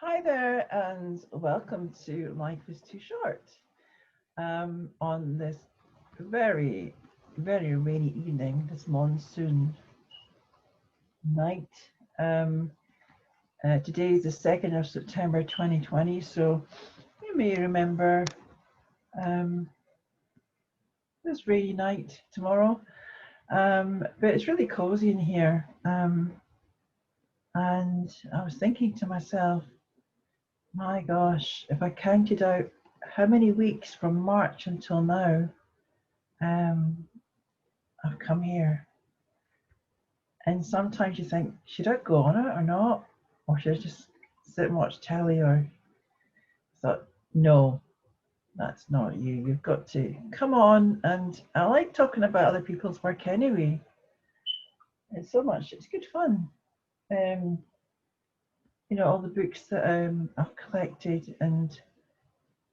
Hi there, and welcome to Life is Too Short. On this very, very rainy evening, this monsoon night. Um, Today is the 2nd of September 2020, so you may remember um, this rainy night tomorrow. But it's really cozy in here. And I was thinking to myself, my gosh, if I counted out how many weeks from March until now, um, I've come here. And sometimes you think, should I go on it or not? Or should I just sit and watch telly? Or I thought, no, that's not you. You've got to come on. And I like talking about other people's work anyway. It's good fun. Um, all the books that I've collected, and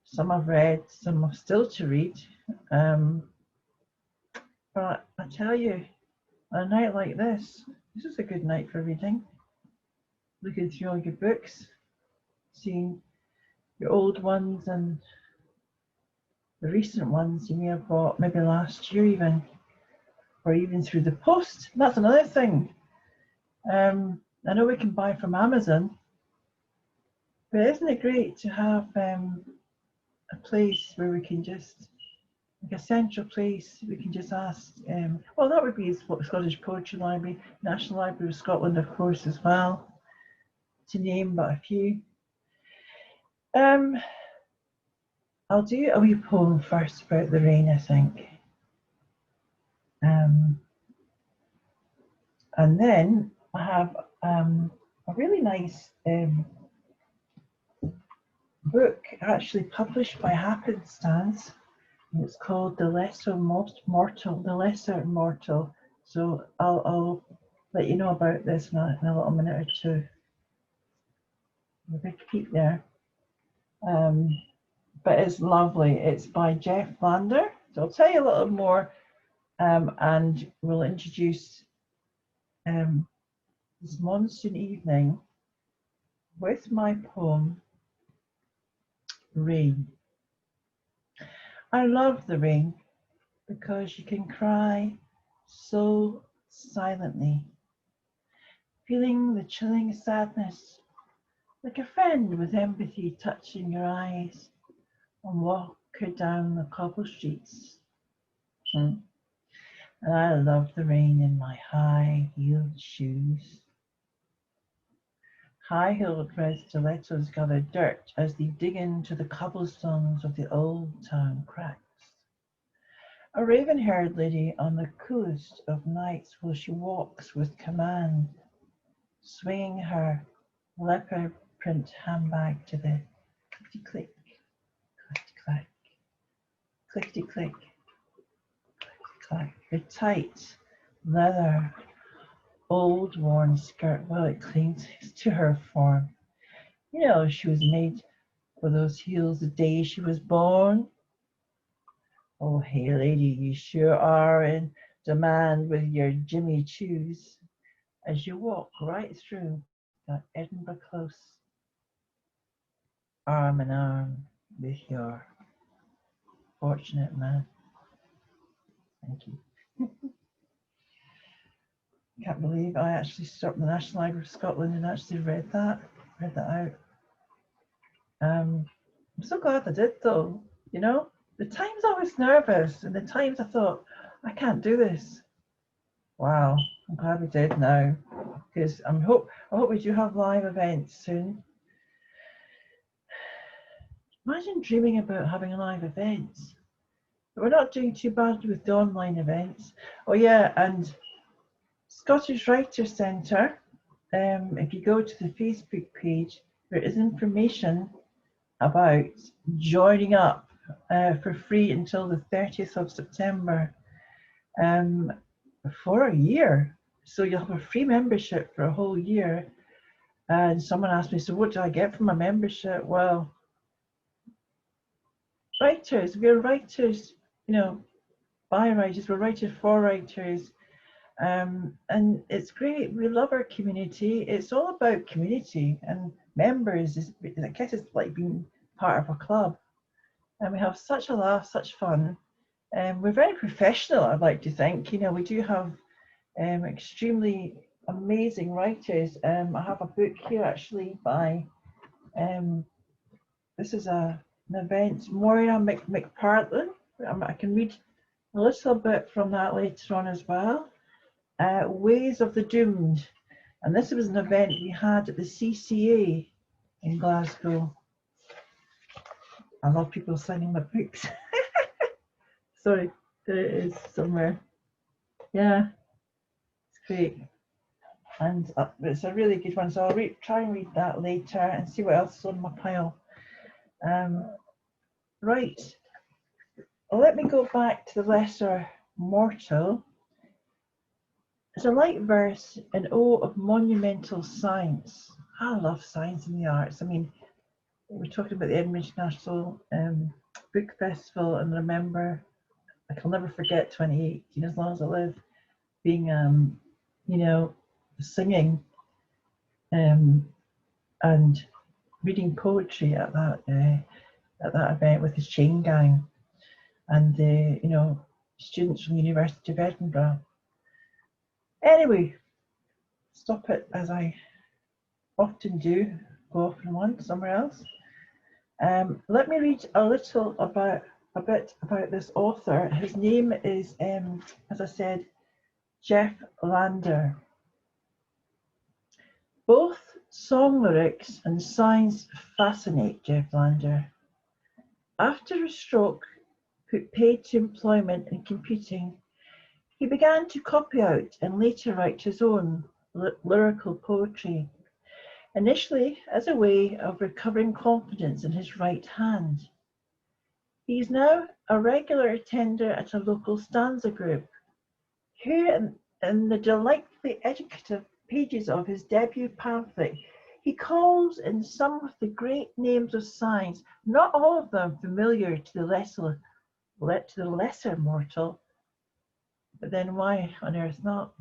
some I've read, some I've still to read. Um, but I tell you, on a night like this is a good night for reading. Looking through all your books, seeing your old ones and the recent ones you may have bought maybe last year even, or even through the post. That's another thing. I know we can buy from Amazon, but isn't it great to have a place where we can just, like a central place, we can just ask, well, that would be Scottish Poetry Library, National Library of Scotland, of course, as well, to name but a few. Um, I'll do a wee poem first about the rain, I think. Um, and then I have a really nice book actually published by Happenstance. And it's called The Lesser Mortal. So I'll let you know about this in a little minute or two. A big peek there. But it's lovely. It's by Jeff Lander. So I'll tell you a little more and we'll introduce this monsoon evening with my poem, Rain. I love the rain because you can cry so silently, feeling the chilling sadness like a friend with empathy touching your eyes and walk her down the cobble streets. And I love the rain in my high-heeled shoes. High-heeled red stilettos gather dirt as they dig into the cobblestones of the old town cracks. A raven-haired lady on the coolest of nights while she walks with command, swinging her leopard print handbag to the clickety-click, clickety-clack, clickety-click, click-clack. Her tight leather old worn skirt, well, it clings to her form. You know, she was made for those heels the day she was born. Oh, hey, lady, you sure are in demand with your Jimmy Choos as you walk right through that Edinburgh Close, arm in arm with your fortunate man. Thank you. Can't believe I actually stopped the National Library of Scotland and actually read that out. I'm so glad I did though, you know? The times I was nervous and the times I thought, I can't do this. Wow, I'm glad we did now. Because I hope we do have live events soon. Imagine dreaming about having live events. But we're not doing too bad with the online events. Oh yeah, and Scottish Writers Centre, if you go to the Facebook page, there is information about joining up for free until the 30th of September for a year. So you'll have a free membership for a whole year. And someone asked me, so what do I get from my membership? Well, we're writers, by writers, we're writers for writers. And it's great. We love our community. It's all about community and members. I guess it's like being part of a club. And we have such a laugh, such fun. We're very professional, I'd like to think. You know, we do have extremely amazing writers. I have a book here actually by, this is an event, Moira McPartlin. I can read a little bit from that later on as well. Ways of the Doomed. And this was an event we had at the CCA in Glasgow. I love people signing my books. Sorry, there it is somewhere. Yeah, it's great. And it's a really good one. So I'll try and read that later and see what else is on my pile. Right, well, let me go back to the lesser mortal. It's a light verse in O of monumental science. I love science and the arts. I mean, we're talking about the Edinburgh International Book Festival, and remember, I'll never forget 2018 as long as I live, being, you know, singing and reading poetry at that event with his chain gang and you know, students from the University of Edinburgh. Anyway, stop it as I often do, go off and on somewhere else. Let me read a bit about this author. His name is, as I said, Jeff Lander. Both song lyrics and science fascinate Jeff Lander. After a stroke put paid to employment in computing, he began to copy out and later write his own lyrical poetry, initially as a way of recovering confidence in his right hand. He is now a regular attender at a local stanza group, who in the delightfully educative pages of his debut pamphlet, he calls in some of the great names of science, not all of them familiar to the lesser mortal, but then why on earth not?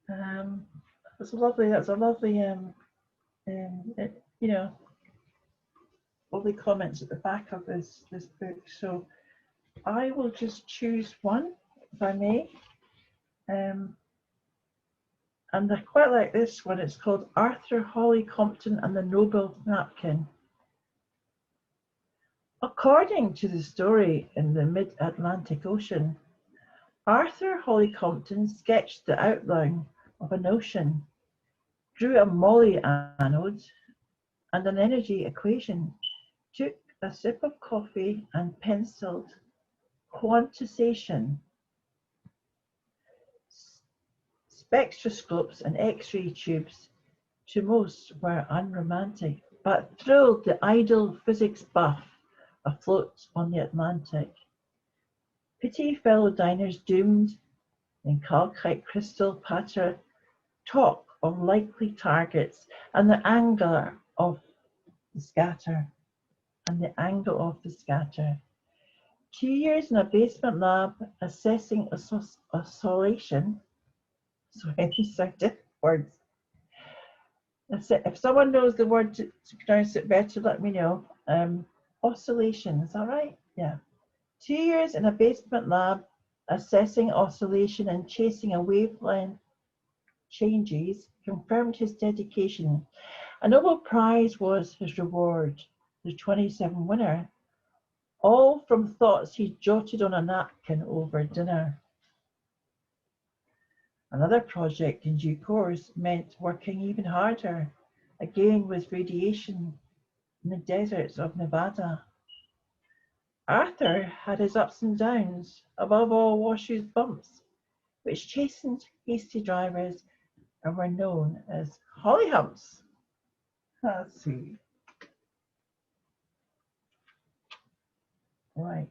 That's a lovely, you know, lovely comments at the back of this book. So I will just choose one, if I may. And I quite like this one. It's called Arthur Holly Compton and the Noble Napkin. According to the story in the mid-Atlantic Ocean, Arthur Holly Compton sketched the outline of an ocean, drew a Molly anode and an energy equation, took a sip of coffee and penciled quantization, spectroscopes and X-ray tubes. To most were unromantic, but thrilled the idle physics buff afloat on the Atlantic. Pity fellow diners doomed in calcite crystal patter talk of likely targets and the angle of the scatter. 2 years in a basement lab assessing oscillation. Sorry, these are different words. If someone knows the word to pronounce it better, let me know. Oscillation, is that right? Yeah. 2 years in a basement lab assessing oscillation and chasing a wavelength changes confirmed his dedication. A Nobel Prize was his reward, the 27 winner, all from thoughts he jotted on a napkin over dinner. Another project in due course meant working even harder, again with radiation in the deserts of Nevada. Arthur had his ups and downs, above all Washou's bumps, which chastened hasty drivers and were known as holly humps. Let's see. Right.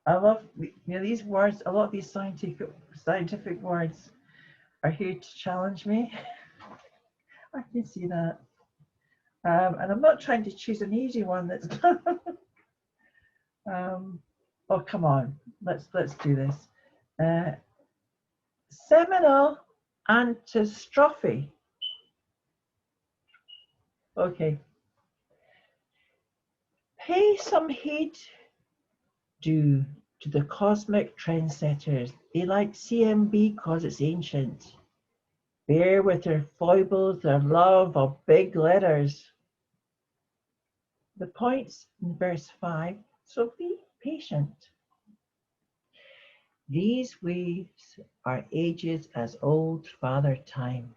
I love, you know, these words, a lot of these scientific words are here to challenge me. I can see that. And I'm not trying to choose an easy one that's Oh, come on. Let's do this. Uh, Seminal antistrophe. Okay. Pay some heed due to the cosmic trendsetters. They like CMB because it's ancient. Bear with their foibles, their love of big letters. The points in verse 5, so be patient. These waves are ages as old Father Time.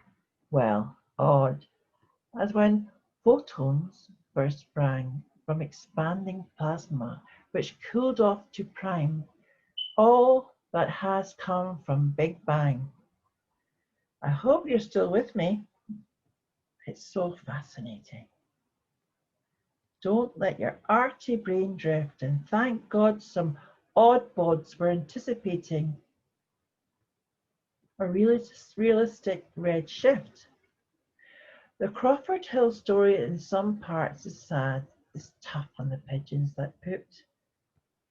Well, odd, as when photons first sprang from expanding plasma, which cooled off to prime, all that has come from Big Bang. I hope you're still with me. It's so fascinating. Don't let your arty brain drift, and thank God some oddbods were anticipating a realistic red shift. The Crawford Hill story in some parts is sad. It's tough on the pigeons that pooped.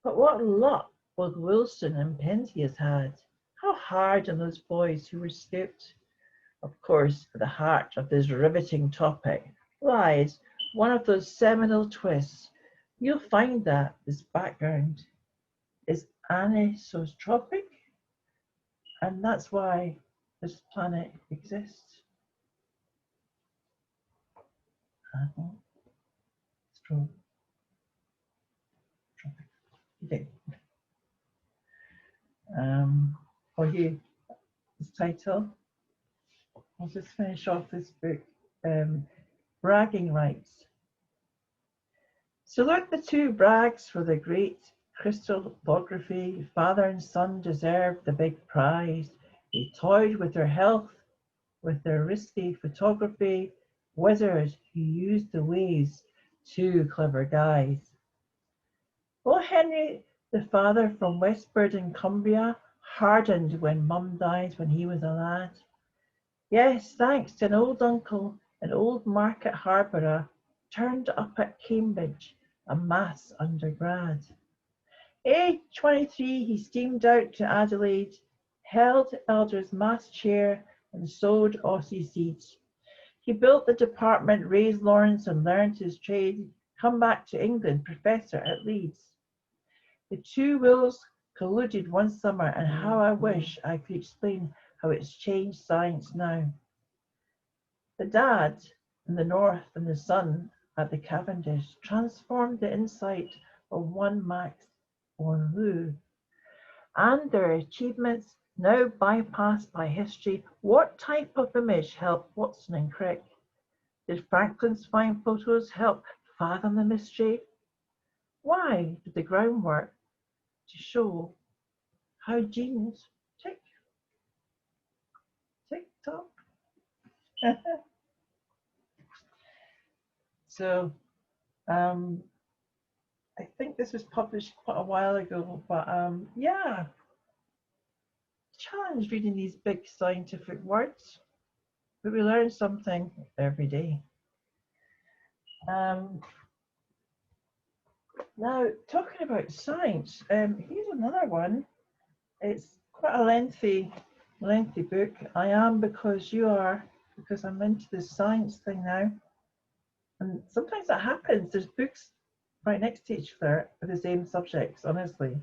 But what luck both Wilson and Penzias had. How hard on those boys who were scooped. Of course, at the heart of this riveting topic lies one of those seminal twists. You'll find that this background is anisotropic, and that's why this planet exists. Okay. For you, this title. I'll just finish off this book. Bragging rights. Salute the two brags for the great crystallography. Father and son deserved the big prize. They toyed with their health, with their risky photography. Wizards who used the waves, two clever guys. Oh, Henry, the father from Westford in Cumbria, hardened when Mum died when he was a lad. Yes, thanks to an old uncle in Old Market Harborough, turned up at Cambridge, a maths undergrad. Age 23, he steamed out to Adelaide, held Elder's maths chair and sowed Aussie seeds. He built the department, raised Lawrence and learned his trade, come back to England, professor at Leeds. The two wills colluded one summer, and how I wish I could explain how it's changed science now. The dad in the north and the son at the Cavendish transformed the insight of one Max von Loo, and their achievements now bypassed by history. What type of image helped Watson and Crick? Did Franklin's fine photos help fathom the mystery? Why did the groundwork to show how genes tick tock? So I think this was published quite a while ago, but yeah, challenge reading these big scientific words, but we learn something every day. Now, talking about science, here's another one. It's quite a lengthy book. I am because you are, because I'm into this science thing now. And sometimes that happens. There's books right next to each other with the same subjects, honestly.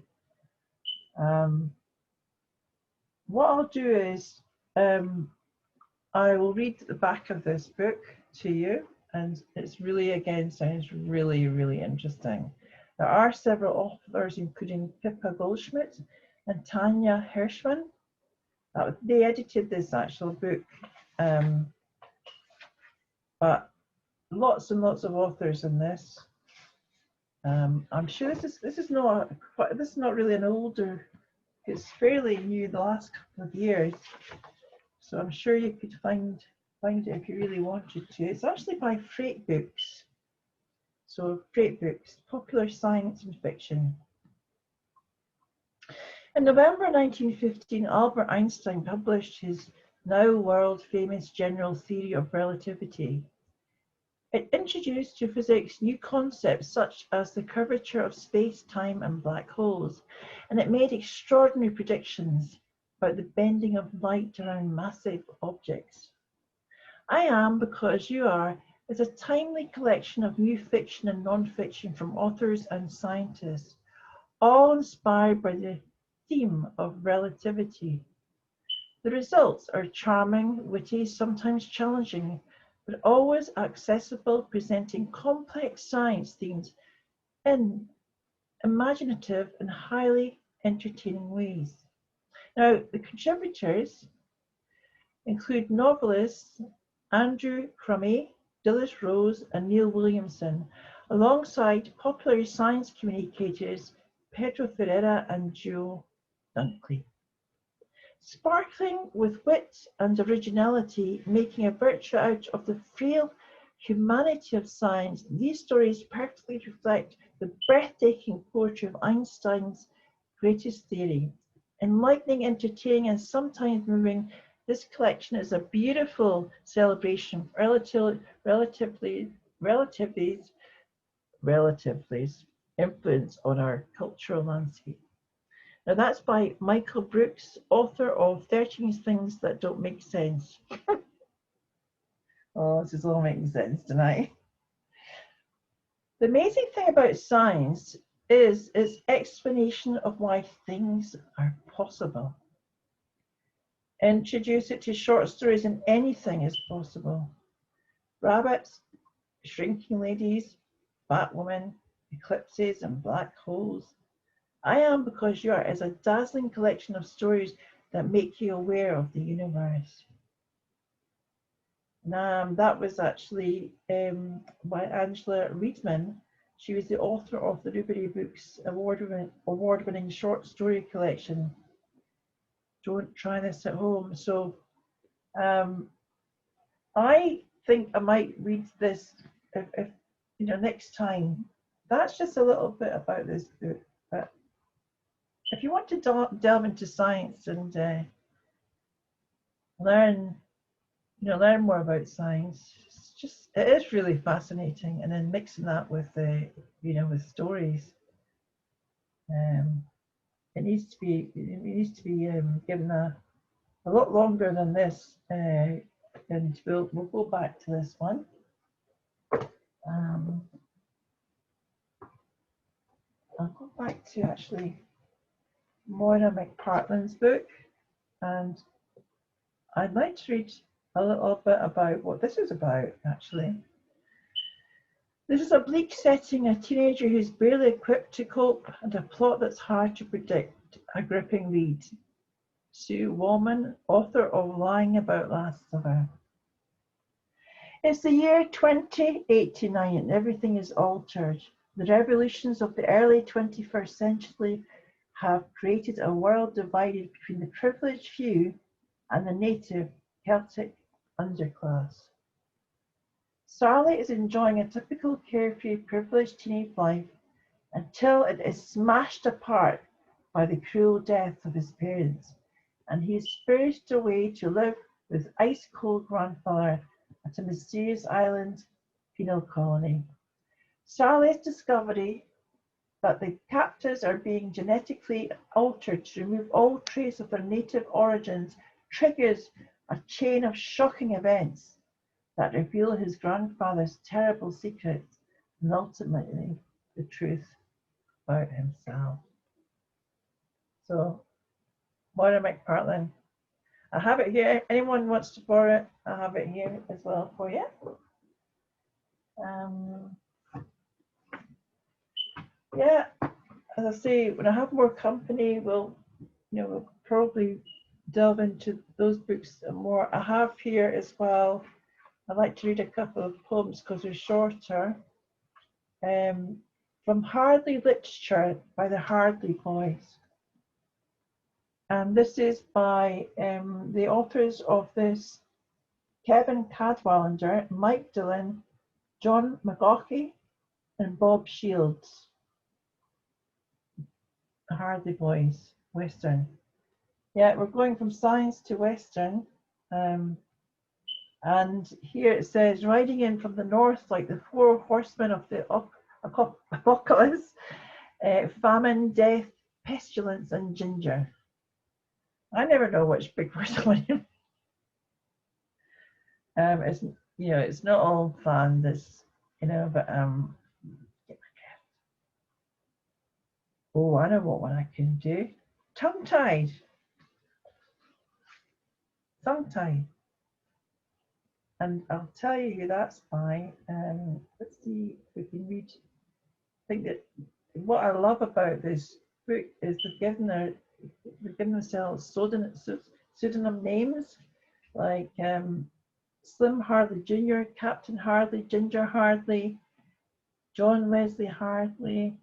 What I'll do is I will read the back of this book to you, and it's really, again, sounds really, really interesting. There are several authors, including Pippa Goldschmidt and Tanya Hirschman. They edited this actual book, but lots and lots of authors in this. I'm sure this is not really an older. It's fairly new, the last couple of years, so I'm sure you could find it if you really wanted to. It's actually by Freight Books. So Freight Books, popular science and fiction. In November 1915, Albert Einstein published his now world famous general theory of relativity. It introduced to physics new concepts such as the curvature of space, time, and black holes, and it made extraordinary predictions about the bending of light around massive objects. I Am Because You Are is a timely collection of new fiction and non-fiction from authors and scientists, all inspired by the theme of relativity. The results are charming, witty, sometimes challenging, but always accessible, presenting complex science themes in imaginative and highly entertaining ways. Now, the contributors include novelists Andrew Crummy, Dilys Rose, and Neil Williamson, alongside popular science communicators Pedro Ferreira and Joe Dunkley. Sparkling with wit and originality, making a virtue out of the frail humanity of science, these stories perfectly reflect the breathtaking poetry of Einstein's greatest theory. Enlightening, entertaining, and sometimes moving, this collection is a beautiful celebration of relativity's influence on our cultural landscape. Now that's by Michael Brooks, author of 13 Things That Don't Make Sense. Oh, this is all making sense tonight. The amazing thing about science is its explanation of why things are possible. Introduce it to short stories and anything is possible. Rabbits, shrinking ladies, fat women, eclipses, and black holes. I Am Because You Are is a dazzling collection of stories that make you aware of the universe. That was actually by Angela Reedman. She was the author of the Newbery Books award-winning short story collection. Don't try this at home. So I think I might read this if next time. That's just a little bit about this book. But if you want to delve into science and learn more about science, it is really fascinating. And then mixing that with with stories, it needs to be given a lot longer than this. And we'll go back to this one. I'll go back to actually Moira McPartland's book, and I'd like to read a little bit about what this is about, actually. This is a bleak setting, a teenager who's barely equipped to cope, and a plot that's hard to predict, a gripping read. Sue Wallman, author of Lying About Last Summer. It's the year 2089 and everything is altered. The revolutions of the early 21st century have created a world divided between the privileged few and the native Celtic underclass. Sally is enjoying a typical carefree, privileged teenage life until it is smashed apart by the cruel death of his parents, and he is spirited away to live with ice-cold grandfather at a mysterious island penal colony. Sally's discovery that the captives are being genetically altered to remove all trace of their native origins triggers a chain of shocking events that reveal his grandfather's terrible secrets and ultimately the truth about himself. So, Moira McPartland. I have it here. Anyone wants to borrow it, I have it here as well for you. Yeah, as I say, when I have more company, we'll probably delve into those books more. I have here as well. I'd like to read a couple of poems because they're shorter. From Hardly Literature by the Hardly Boys. And this is by the authors of this: Kevin Cadwallader, Mike Dillon, John McGaughey, and Bob Shields. The Hardly Boys, Western. Yeah, we're going from science to Western. And here it says, riding in from the north like the four horsemen of the apocalypse, famine, death, pestilence, and ginger. I never know which big word I'm in. It's it's not all fun. This but oh, I know what one I can do. Tongue tied, tongue tied, and I'll tell you who that's by. Let's see if we can read. I think that what I love about this book is they've given themselves pseudonym names like Slim Hardley Jr., Captain Hardley, Ginger Hardley, John Wesley Hardley.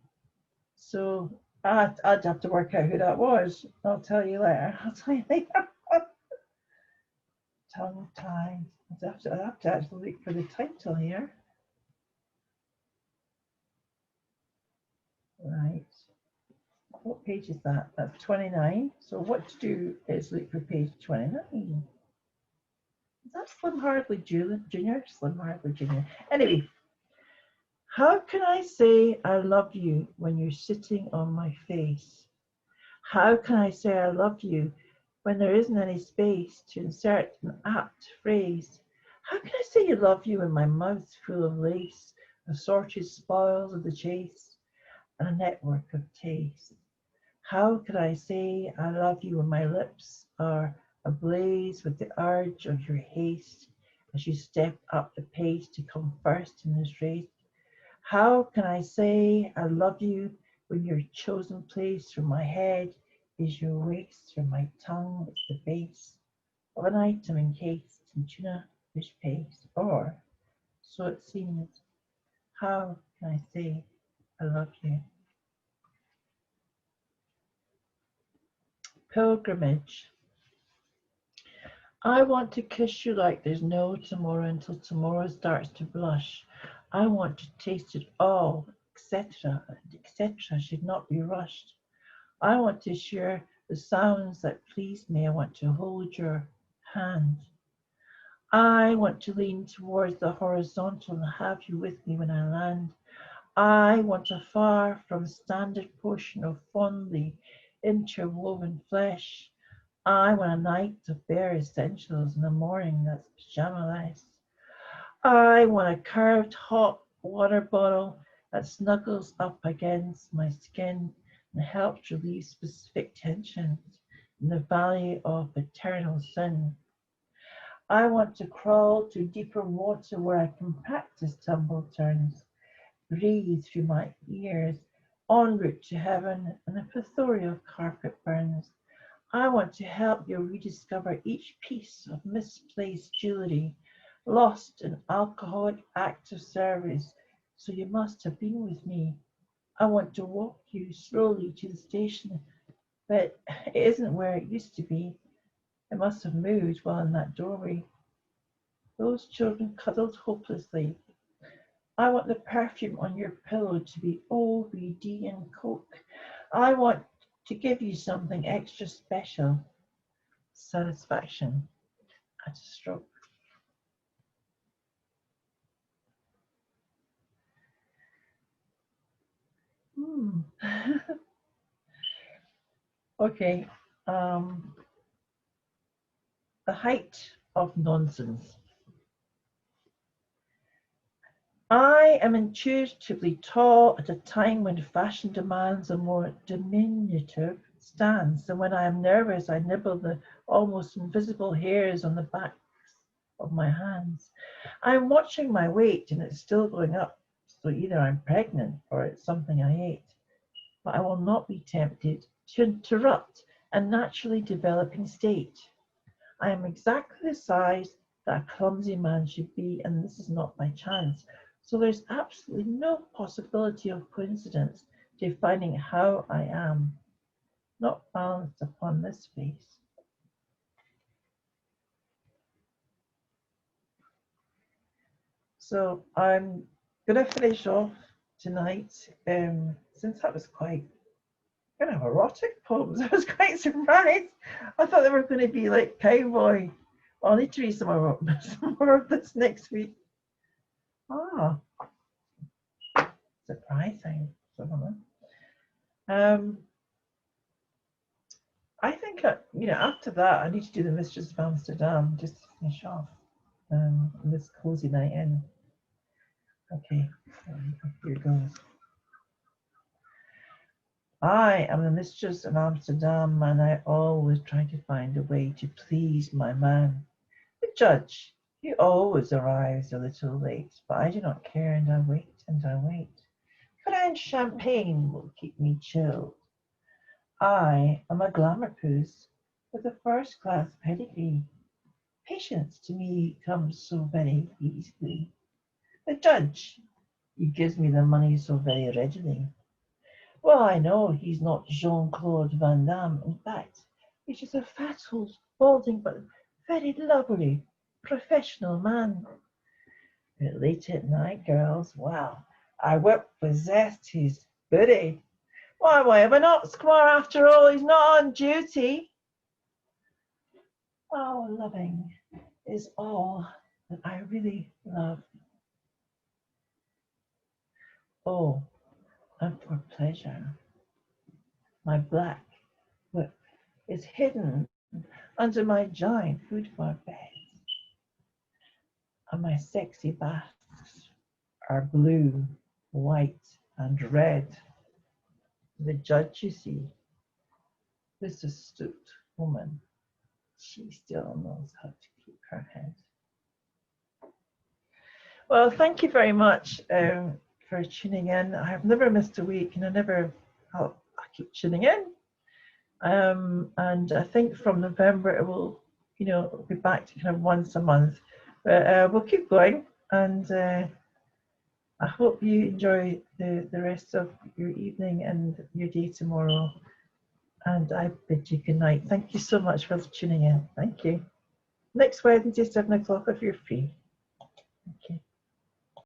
So I'd have to work out who that was. I'll tell you later. Tongue tied. I have to actually look for the title here. Right. What page is that? That's 29. So what to do is look for page 29. Is that Slim Hardley Jr.? Slim Hardley Jr. Anyway, how can I say I love you when you're sitting on my face? How can I say I love you when there isn't any space to insert an apt phrase? How can I say I love you when my mouth's full of lace, assorted spoils of the chase, and a network of taste? How could I say I love you when my lips are ablaze with the urge of your haste as you step up the pace to come first in this race? How can I say I love you when your chosen place for my head is your waist, for my tongue is the base of an item encased in tuna fish paste? Or, so it seems, how can I say I love you? Pilgrimage. I want to kiss you like there's no tomorrow until tomorrow starts to blush. I want to taste it all, etc., etc. should not be rushed. I want to share the sounds that please me. I want to hold your hand. I want to lean towards the horizontal and have you with me when I land. I want a far from standard portion of fondly interwoven flesh. I want a night of bare essentials and a morning that's pyjamaless. I want a curved hot water bottle that snuggles up against my skin and helps relieve specific tensions in the valley of eternal sin. I want to crawl to deeper water where I can practice tumble turns, breathe through my ears, en route to heaven, and a plethora carpet burns. I want to help you rediscover each piece of misplaced jewelry, lost in alcoholic acts of service, so you must have been with me. I want to walk you slowly to the station, but it isn't where it used to be. It must have moved while in that doorway. Those children cuddled hopelessly. I want the perfume on your pillow to be OVD and Coke. I want to give you something extra special. Satisfaction at a stroke. Hmm. Okay. The height of nonsense. I am intuitively tall at a time when fashion demands a more diminutive stance, and when I am nervous, I nibble the almost invisible hairs on the backs of my hands. I'm watching my weight, and it's still going up, so either I'm pregnant or it's something I ate. But I will not be tempted to interrupt a naturally developing state. I am exactly the size that a clumsy man should be, and this is not by chance. So there's absolutely no possibility of coincidence defining how I am, not balanced upon this face. So I'm going to finish off tonight, since that was quite kind of erotic poems. I was quite surprised. I thought they were going to be like cowboy Well, I need to read some more, some more of this next week. Ah, surprising. I think, after that, I need to do the Mistress of Amsterdam just to finish off this cozy night in. Okay, here goes. I am the mistress of Amsterdam, and I always try to find a way to please my man. The judge, he always arrives a little late, but I do not care, and I wait and I wait. French champagne will keep me chilled. I am a glamour puss with a first-class pedigree. Patience to me comes so very easily. The judge, he gives me the money so very readily. Well, I know he's not Jean-Claude Van Damme. In fact, he's just a fat old, balding, but very lovely, professional man. But late at night, girls, well, I whip possessed his booty. Why am I not squire after all? He's not on duty. Oh, loving is all that I really love. Oh, and for pleasure, my black whip is hidden under my giant food for bed, and my sexy baths are blue, white, and red. The judge, you see, this astute woman, she still knows how to keep her head. Well, thank you very much for tuning in. I have never missed a week, and I keep tuning in. And I think from November it will, be back to kind of once a month. But we'll keep going, and I hope you enjoy the rest of your evening and your day tomorrow. And I bid you good night. Thank you so much for tuning in. Thank you. Next Wednesday, 7 o'clock if you're free. Okay.